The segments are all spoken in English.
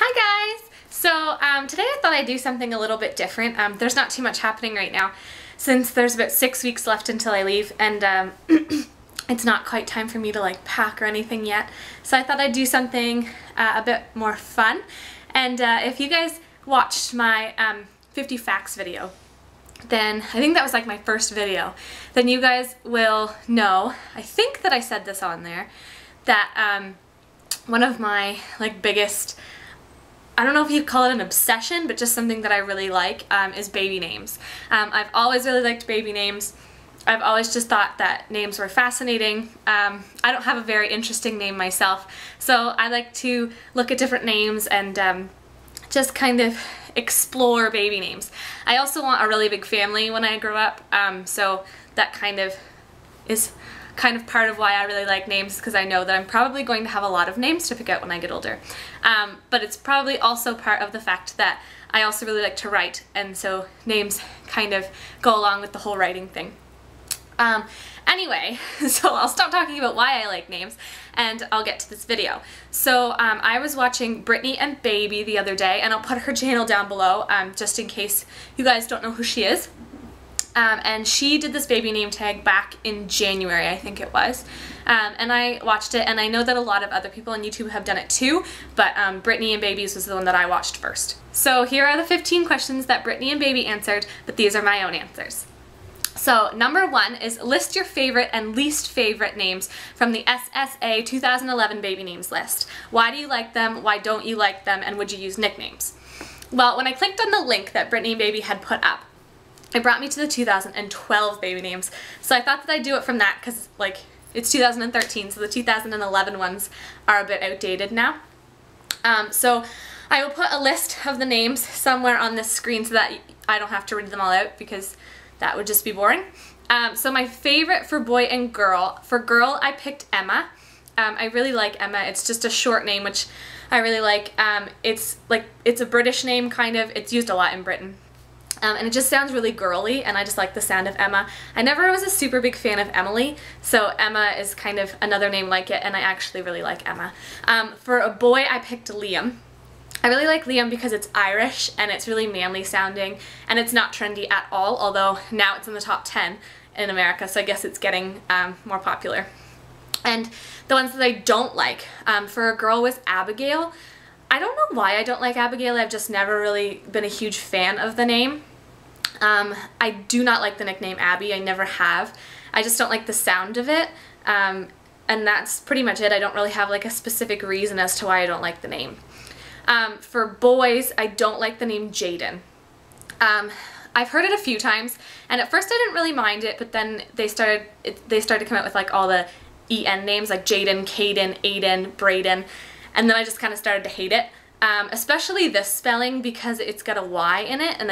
Hi guys! So today I thought I'd do something a little bit different. There's not too much happening right now since there's about 6 weeks left until I leave, and it's not quite time for me to like pack or anything yet. So I thought I'd do something a bit more fun. And if you guys watched my 50 facts video, then I think that was like my first video, then you guys will know, I think that I said this on there, that one of my like biggest, I don't know if you call it an obsession, but just something that I really like is baby names. I've always really liked baby names. I've always just thought that names were fascinating. I don't have a very interesting name myself, so I like to look at different names and just kind of explore baby names. I also want a really big family when I grow up, so that kind of is part of why I really like names, because I know that I'm probably going to have a lot of names to pick out when I get older. But it's probably also part of the fact that I also really like to write, and so names kind of go along with the whole writing thing. Anyway, so I'll stop talking about why I like names and I'll get to this video. So I was watching Brittany and Baby the other day, and I'll put her channel down below just in case you guys don't know who she is. And she did this baby name tag back in January, I think it was. And I watched it, and I know that a lot of other people on YouTube have done it too, but Brittany and Baby's was the one that I watched first. So here are the 15 questions that Brittany and Baby answered, but these are my own answers. So number 1 is list your favorite and least favorite names from the SSA 2011 baby names list. Why do you like them? Why don't you like them? And would you use nicknames? Well, when I clicked on the link that Brittany and Baby had put up, it brought me to the 2012 baby names. So I thought that I'd do it from that because like it's 2013, so the 2011 ones are a bit outdated now. So I will put a list of the names somewhere on this screen so that I don't have to read them all out, because that would just be boring. So my favorite for boy and girl, for girl I picked Emma. I really like Emma. It's just a short name, which I really like. It's a British name kind of. It's used a lot in Britain. And it just sounds really girly, and I just like the sound of Emma. I never was a super big fan of Emily, so Emma is kind of another name like it, and I actually really like Emma. For a boy I picked Liam. I really like Liam because it's Irish and it's really manly sounding, and it's not trendy at all, although now it's in the top 10 in America, so I guess it's getting more popular. And the ones that I don't like, for a girl was Abigail. I don't know why I don't like Abigail. I've just never really been a huge fan of the name. I do not like the nickname Abby. I never have. I just don't like the sound of it. And that's pretty much it. I don't really have like a specific reason as to why I don't like the name. For boys, I don't like the name Jaden. I've heard it a few times, and at first I didn't really mind it, but then they started to come out with like all the EN names like Jaden, Caden, Aiden, Brayden, and then I just kind of started to hate it. Especially this spelling, because it's got a Y in it, and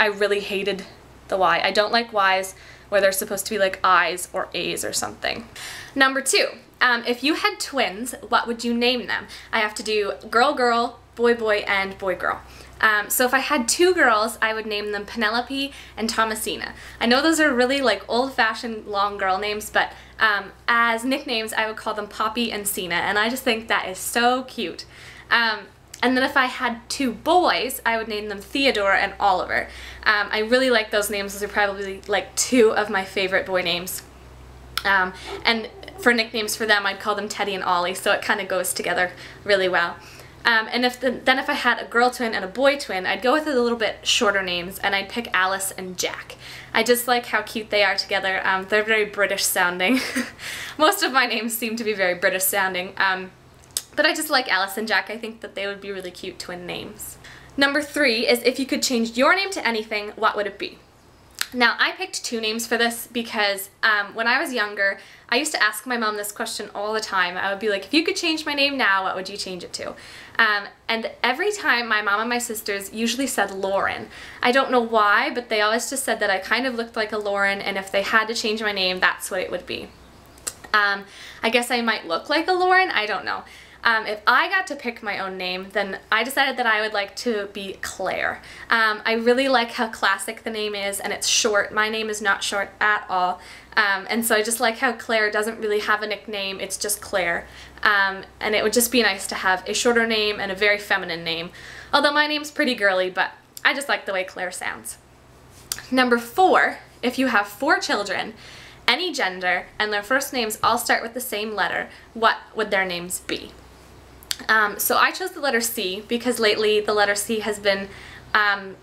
I really hated the Y. I don't like Ys where they're supposed to be like I's or A's or something. Number 2, if you had twins, what would you name them? I have to do girl, girl, boy, boy, and boy, girl. So if I had 2 girls, I would name them Penelope and Thomasina. I know those are really like old-fashioned long girl names, but as nicknames, I would call them Poppy and Cena, and I just think that is so cute. And then if I had 2 boys, I would name them Theodore and Oliver. I really like those names. Those are probably like 2 of my favorite boy names. And for nicknames for them, I'd call them Teddy and Ollie, so it kind of goes together really well. And then if I had a girl twin and a boy twin, I'd go with a little bit shorter names, and I'd pick Alice and Jack. I just like how cute they are together. They're very British sounding. Most of my names seem to be very British sounding. But I just like Alice and Jack. I think that they would be really cute twin names. Number 3 is if you could change your name to anything, what would it be? Now, I picked 2 names for this because when I was younger, I used to ask my mom this question all the time. I would be like, if you could change my name now, what would you change it to? And every time my mom and my sisters usually said Lauren. I don't know why, but they always just said that I kind of looked like a Lauren, and if they had to change my name, that's what it would be. I guess I might look like a Lauren, I don't know. If I got to pick my own name, then I decided that I would like to be Claire. I really like how classic the name is, and it's short. My name is not short at all. And so I just like how Claire doesn't really have a nickname, it's just Claire. And it would just be nice to have a shorter name and a very feminine name. Although my name's pretty girly, but I just like the way Claire sounds. Number 4, if you have 4 children, any gender, and their first names all start with the same letter, what would their names be? So I chose the letter C because lately the letter C has been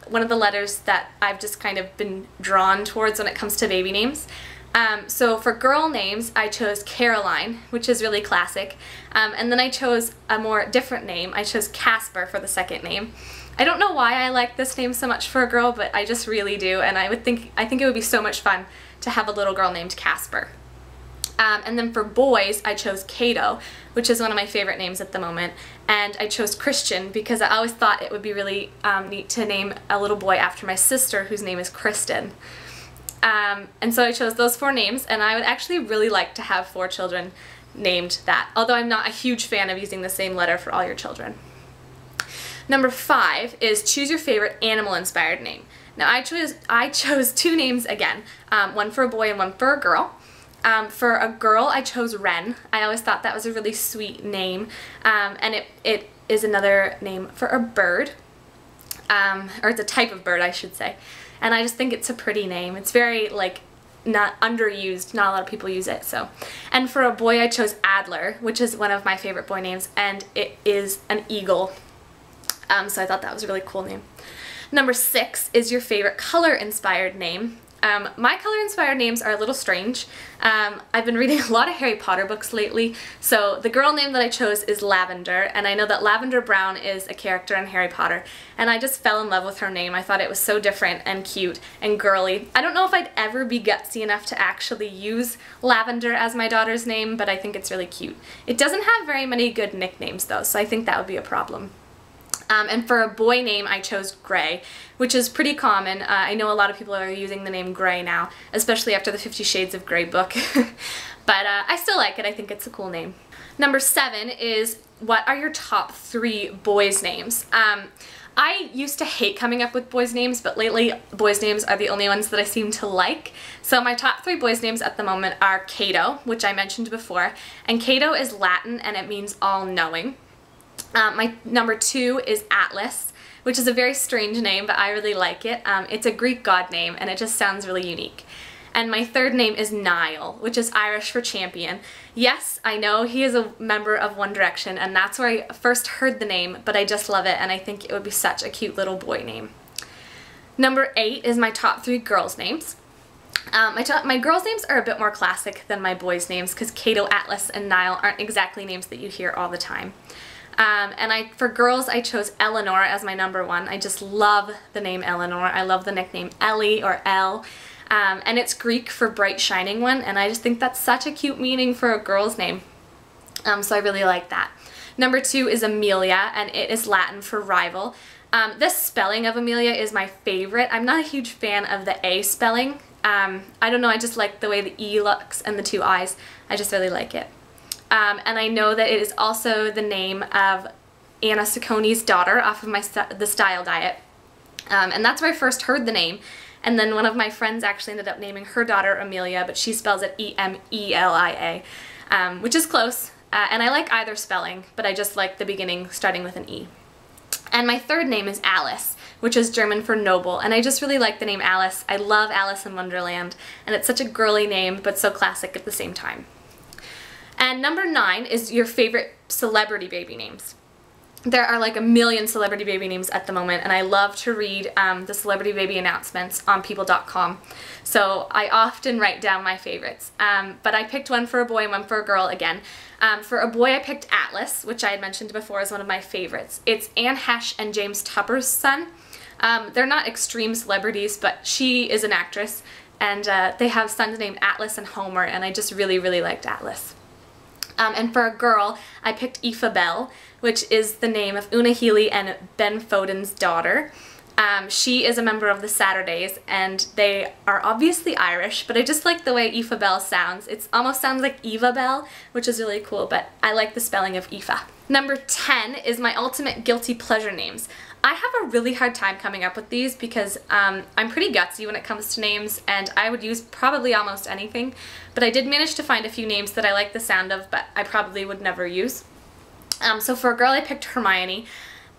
one of the letters that I've just kind of been drawn towards when it comes to baby names. So for girl names, I chose Caroline, which is really classic, and then I chose a more different name. I chose Casper for the second name. I don't know why I like this name so much for a girl, but I just really do, and I think it would be so much fun to have a little girl named Casper. And then for boys, I chose Cato, which is one of my favorite names at the moment, and I chose Christian because I always thought it would be really neat to name a little boy after my sister, whose name is Kristen. And so I chose those 4 names, and I would actually really like to have 4 children named that, although I'm not a huge fan of using the same letter for all your children. Number 5 is choose your favorite animal-inspired name. Now I chose 2 names again, one for a boy and one for a girl. For a girl, I chose Wren. I always thought that was a really sweet name, and it is another name for a bird, or it's a type of bird, I should say. And I just think it's a pretty name. It's very, like, not underused. Not a lot of people use it, so. And for a boy, I chose Adler, which is one of my favorite boy names, and it is an eagle. So I thought that was a really cool name. Number 6 is your favorite color-inspired name. My color-inspired names are a little strange. I've been reading a lot of Harry Potter books lately, so the girl name that I chose is Lavender, and I know that Lavender Brown is a character in Harry Potter, and I just fell in love with her name. I thought it was so different and cute and girly. I don't know if I'd ever be gutsy enough to actually use Lavender as my daughter's name, but I think it's really cute. It doesn't have very many good nicknames though, so I think that would be a problem. And for a boy name, I chose Gray, which is pretty common. I know a lot of people are using the name Gray now, especially after the 50 Shades of Grey book. But I still like it. I think it's a cool name. Number 7 is, what are your top 3 boys' names? I used to hate coming up with boys' names, but lately boys' names are the only ones that I seem to like. So my top 3 boys' names at the moment are Cato, which I mentioned before, and Cato is Latin and it means all-knowing. My number 2 is Atlas, which is a very strange name, but I really like it. It's a Greek god name, and it just sounds really unique. And my 3rd name is Niall, which is Irish for champion. Yes, I know he is a member of One Direction, and that's where I first heard the name, but I just love it, and I think it would be such a cute little boy name. Number 8 is my top 3 girls' names. My girls' names are a bit more classic than my boys' names, because Cato, Atlas, and Niall aren't exactly names that you hear all the time. And for girls, I chose Eleanor as my number 1. I just love the name Eleanor. I love the nickname Ellie or Elle. And it's Greek for bright shining one, and I just think that's such a cute meaning for a girl's name. So I really like that. Number 2 is Amelia, and it is Latin for rival. This spelling of Amelia is my favorite. I'm not a huge fan of the A spelling. I don't know, I just like the way the E looks and the 2 I's. I just really like it. And I know that it is also the name of Anna Sacconi's daughter off of the Style Diet. And that's where I first heard the name. And then one of my friends actually ended up naming her daughter Amelia, but she spells it E-M-E-L-I-A, which is close. And I like either spelling, but I just like the beginning starting with an E. And my 3rd name is Alice, which is German for noble, and I just really like the name Alice. I love Alice in Wonderland, and it's such a girly name, but so classic at the same time. And number 9 is your favorite celebrity baby names. There are like a million celebrity baby names at the moment, and I love to read the celebrity baby announcements on people.com. So I often write down my favorites. But I picked one for a boy and one for a girl again. For a boy, I picked Atlas, which I had mentioned before is one of my favorites. It's Anne Hesh and James Tupper's son. They're not extreme celebrities, but she is an actress, and they have sons named Atlas and Homer, and I just really, really liked Atlas. And for a girl, I picked Aoife Bell, which is the name of Una Healy and Ben Foden's daughter. She is a member of the Saturdays, and they are obviously Irish, but I just like the way Aoife Bell sounds. It almost sounds like Eva Bell, which is really cool, but I like the spelling of Aoife. Number 10 is my ultimate guilty pleasure names. I have a really hard time coming up with these because I'm pretty gutsy when it comes to names, and I would use probably almost anything, but I did manage to find a few names that I like the sound of but I probably would never use. So for a girl I picked Hermione.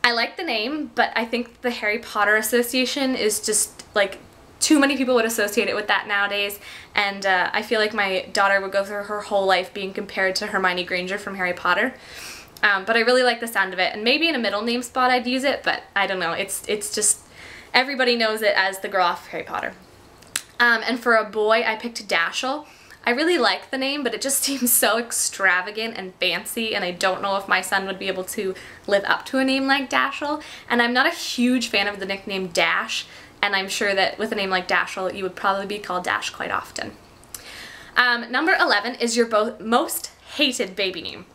I like the name, but I think the Harry Potter association is just like too many people would associate it with that nowadays, and I feel like my daughter would go through her whole life being compared to Hermione Granger from Harry Potter. But I really like the sound of it, and maybe in a middle name spot I'd use it, but I don't know, it's just, everybody knows it as the girl off Harry Potter. And for a boy I picked Dashiell. I really like the name, but it just seems so extravagant and fancy, and I don't know if my son would be able to live up to a name like Dashiell. And I'm not a huge fan of the nickname Dash, and I'm sure that with a name like Dashiell you would probably be called Dash quite often. Number 11 is your most hated baby name.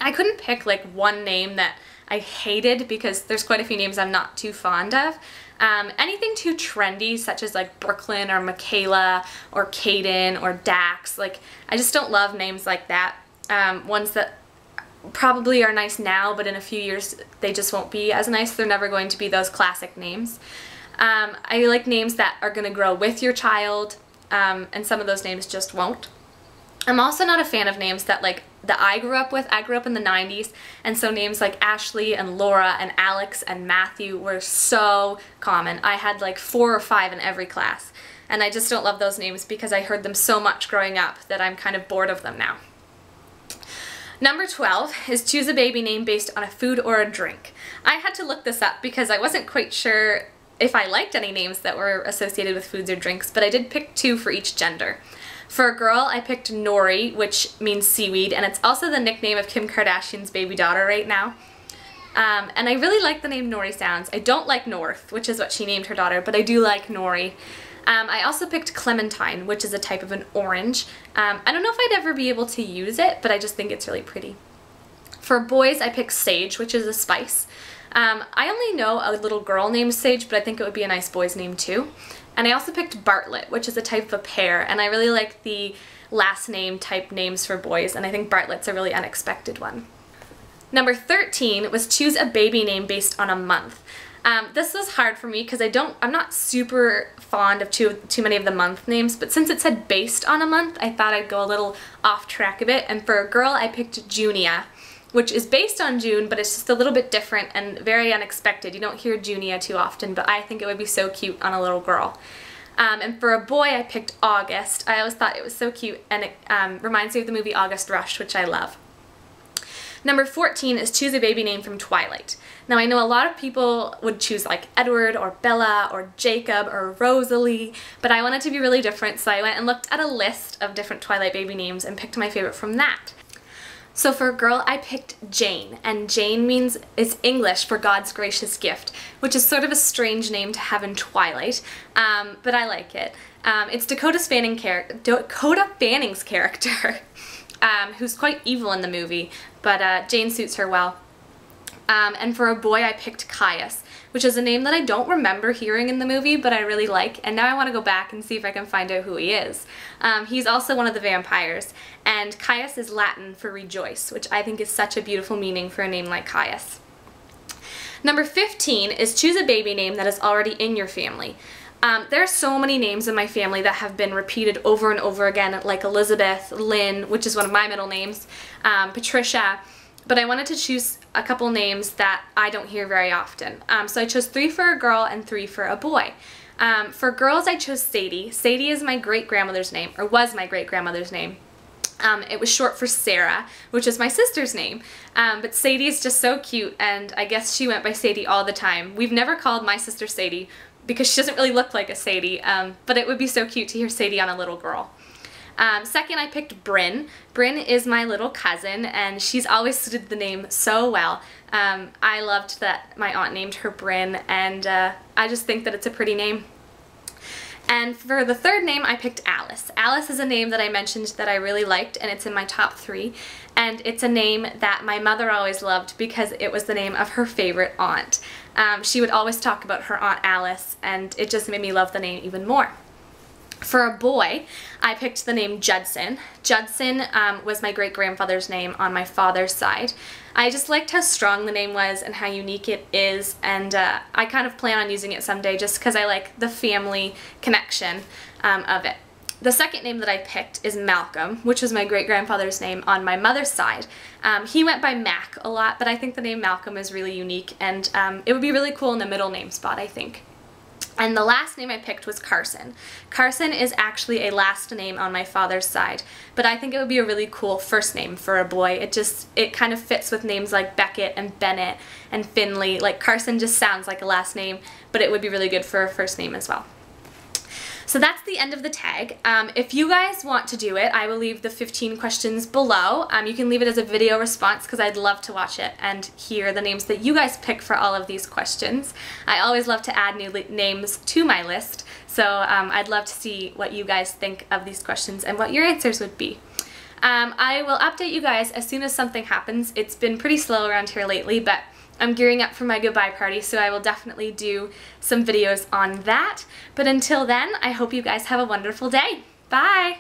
I couldn't pick like one name that I hated because there's quite a few names I'm not too fond of. Anything too trendy, such as like Brooklyn or Michaela or Caden or Dax, like I just don't love names like that. Ones that probably are nice now, but in a few years they just won't be as nice. They're never going to be those classic names. I like names that are going to grow with your child, and some of those names just won't. I'm also not a fan of names that I grew up with. I grew up in the 90s, and so names like Ashley and Laura and Alex and Matthew were so common. I had like 4 or 5 in every class, and I just don't love those names because I heard them so much growing up that I'm kind of bored of them now. Number 12 is choose a baby name based on a food or a drink. I had to look this up because I wasn't quite sure if I liked any names that were associated with foods or drinks, but I did pick 2 for each gender. For a girl, I picked Nori, which means seaweed, and it's also the nickname of Kim Kardashian's baby daughter right now. And I really like the name Nori sounds. I don't like North, which is what she named her daughter, but I do like Nori. I also picked Clementine, which is a type of an orange. I don't know if I'd ever be able to use it, but I just think it's really pretty. For boys, I picked Sage, which is a spice. I only know a little girl named Sage, but I think it would be a nice boy's name too. And I also picked Bartlett, which is a type of a pear, and I really like the last name type names for boys, and I think Bartlett's a really unexpected one. Number 13 was choose a baby name based on a month. This was hard for me because I'm not super fond of too many of the month names, but since it said based on a month, I thought I'd go a little off track a bit, and for a girl I picked Junia, which is based on June, but it's just a little bit different and very unexpected. You don't hear Junia too often, but I think it would be so cute on a little girl. And for a boy, I picked August. I always thought it was so cute, and it reminds me of the movie August Rush, which I love. Number 14 is choose a baby name from Twilight. Now I know a lot of people would choose like Edward or Bella or Jacob or Rosalie, but I wanted to be really different, so I went and looked at a list of different Twilight baby names and picked my favorite from that. So for a girl, I picked Jane, and Jane means, it's English for God's gracious gift, which is sort of a strange name to have in Twilight, but I like it. It's Dakota Fanning's character, who's quite evil in the movie, but Jane suits her well. And for a boy, I picked Caius, which is a name that I don't remember hearing in the movie, but I really like, and now I want to go back and see if I can find out who he is. He's also one of the vampires, and Caius is Latin for rejoice, which I think is such a beautiful meaning for a name like Caius. Number 15 is choose a baby name that is already in your family. There are so many names in my family that have been repeated over and over again, like Elizabeth, Lynn, which is one of my middle names, Patricia, but I wanted to choose a couple names that I don't hear very often. So I chose 3 for a girl and 3 for a boy. For girls, I chose Sadie. Sadie is my great-grandmother's name, or was my great-grandmother's name. It was short for Sarah, which is my sister's name. But Sadie is just so cute, and I guess she went by Sadie all the time. We've never called my sister Sadie because she doesn't really look like a Sadie, but it would be so cute to hear Sadie on a little girl. Second, I picked Bryn. Bryn is my little cousin, and she's always suited the name so well. I loved that my aunt named her Bryn, and I just think that it's a pretty name. And for the third name, I picked Alice. Alice is a name that I mentioned that I really liked, and it's in my top 3. And it's a name that my mother always loved because it was the name of her favorite aunt. She would always talk about her Aunt Alice, and it just made me love the name even more. For a boy, I picked the name Judson. Judson was my great-grandfather's name on my father's side. I just liked how strong the name was and how unique it is, and I kind of plan on using it someday just because I like the family connection of it. The second name that I picked is Malcolm, which was my great-grandfather's name on my mother's side. He went by Mac a lot, but I think the name Malcolm is really unique, and it would be really cool in the middle name spot, I think. And the last name I picked was Carson. Carson is actually a last name on my father's side, but I think it would be a really cool first name for a boy. It kind of fits with names like Beckett and Bennett and Finley. Like Carson just sounds like a last name, but it would be really good for a first name as well. So that's the end of the tag. If you guys want to do it, I will leave the 15 questions below. You can leave it as a video response because I'd love to watch it and hear the names that you guys pick for all of these questions. I always love to add new names to my list, so I'd love to see what you guys think of these questions and what your answers would be. I will update you guys as soon as something happens. It's been pretty slow around here lately, but I'm gearing up for my goodbye party, so I will definitely do some videos on that. But until then, I hope you guys have a wonderful day. Bye!